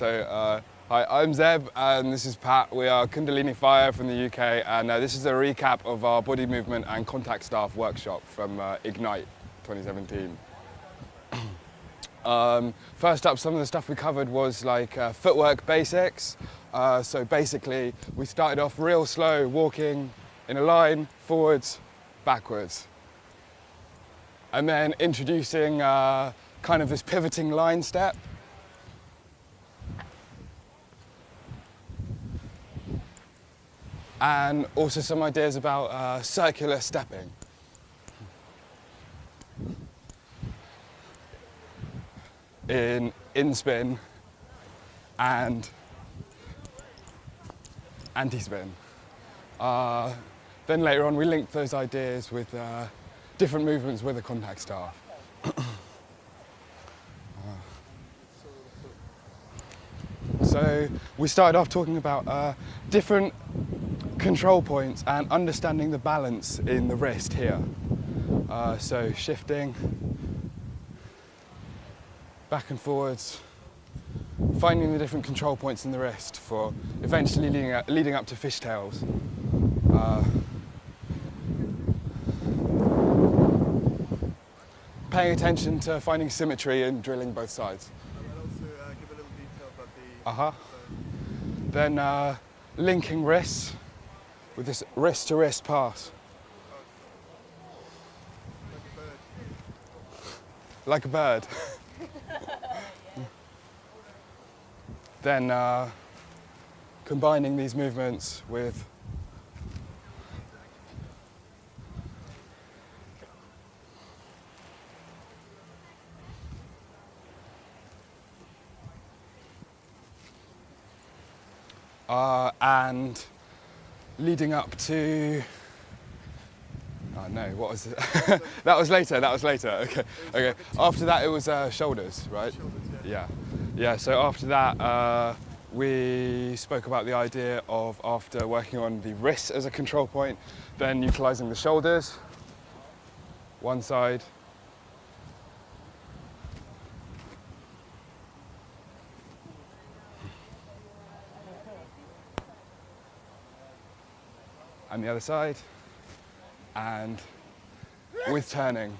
Hi, I'm Zeb and this is Pat. We are Kundalini Fire from the UK, and this is a recap of our body movement and contact staff workshop from Ignite 2017. First up, some of the stuff we covered was like footwork basics. So basically, we started off real slow, walking in a line, forwards, backwards. And then introducing kind of this pivoting line step. And also some ideas about circular stepping. In spin and anti-spin. Then later on we linked those ideas with different movements with the contact staff. So we started off talking about different control points and understanding the balance in the wrist here. So shifting back and forwards, finding the different control points in the wrist for eventually leading up to fishtails. Paying attention to finding symmetry and drilling both sides. And also give a little detail about the... Then linking wrists with this wrist-to-wrist pass. Like a bird. Then combining these movements with and leading up to, oh no, what was it? that was later, okay. After that it was shoulders, right? Shoulders, Yeah, so after that we spoke about the idea of, after working on the wrists as a control point, then utilising the shoulders, one side, and the other side, and with turning.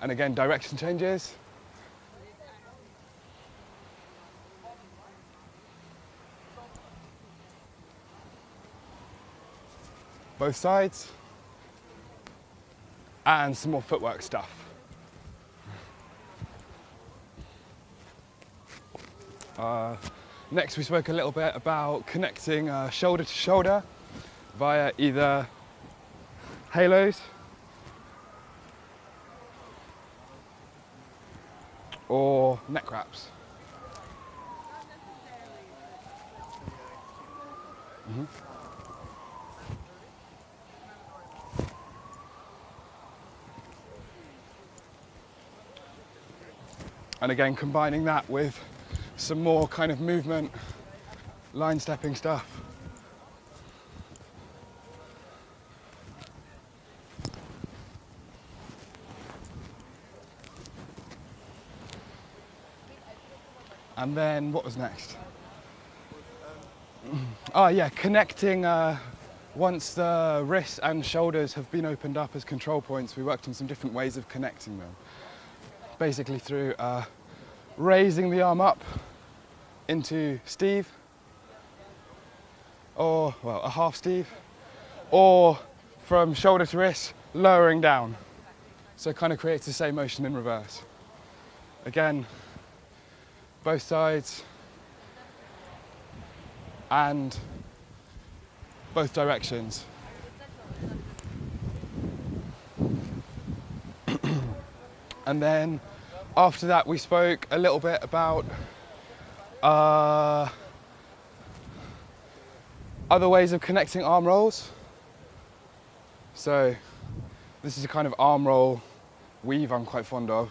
And again, direction changes. Both sides. And some more footwork stuff. Next, we spoke a little bit about connecting shoulder to shoulder via either halos or neck wraps. And again, combining that with some more kind of movement, line stepping stuff. And then what was next? Oh yeah, connecting, once the wrists and shoulders have been opened up as control points, we worked on some different ways of connecting them. Basically through raising the arm up into Steve, or, well, a half Steve, or from shoulder to wrist, lowering down. So it kind of creates the same motion in reverse. Again, both sides, and both directions. And then after that we spoke a little bit about other ways of connecting arm rolls. So this is a kind of arm roll weave I'm quite fond of.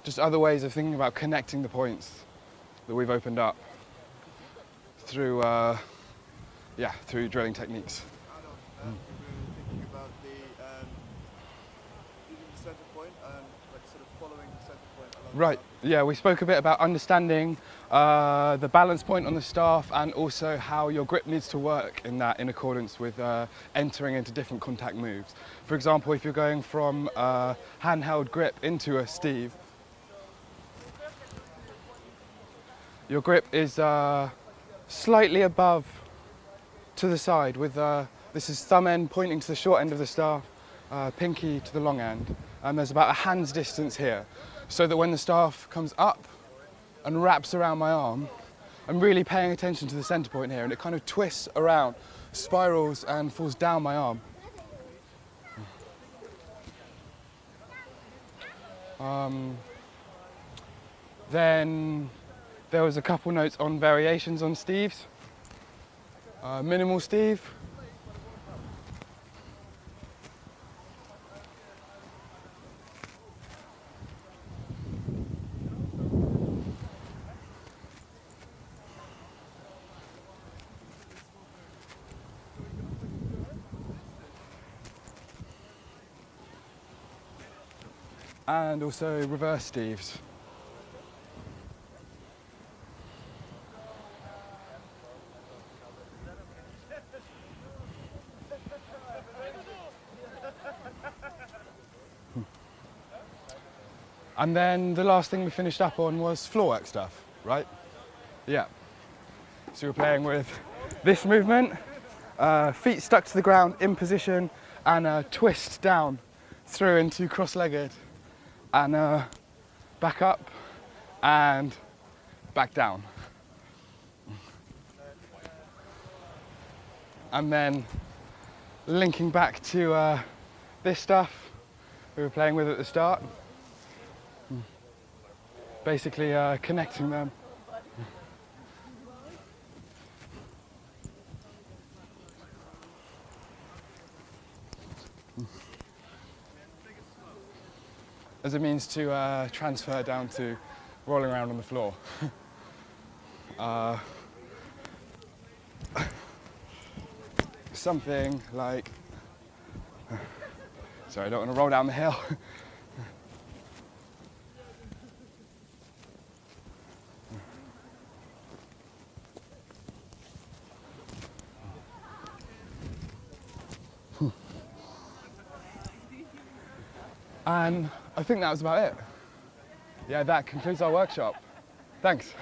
Just other ways of thinking about connecting the points that we've opened up through, through drilling techniques. We were thinking about the using the center point and like sort of following Right, yeah, we spoke a bit about understanding the balance point on the staff and also how your grip needs to work in that in accordance with entering into different contact moves. For example, if you're going from a handheld grip into a Steve, your grip is slightly above to the side with, this is thumb end pointing to the short end of the staff, pinky to the long end. And there's about a hand's distance here, so that when the staff comes up and wraps around my arm, I'm really paying attention to the center point here, and it kind of twists around, spirals and falls down my arm. Then there was a couple notes on variations on Steves. Minimal Steve. And also reverse Steves. And then the last thing we finished up on was floor work stuff, right? Yeah. So we're playing with this movement, feet stuck to the ground in position, and a twist down through into cross-legged, and back up and back down. And then linking back to this stuff we were playing with at the start. Basically connecting them. As a means to transfer down to rolling around on the floor. Something like, sorry, I don't want to roll down the hill. And I think that was about it. Yeah, that concludes our workshop. Thanks.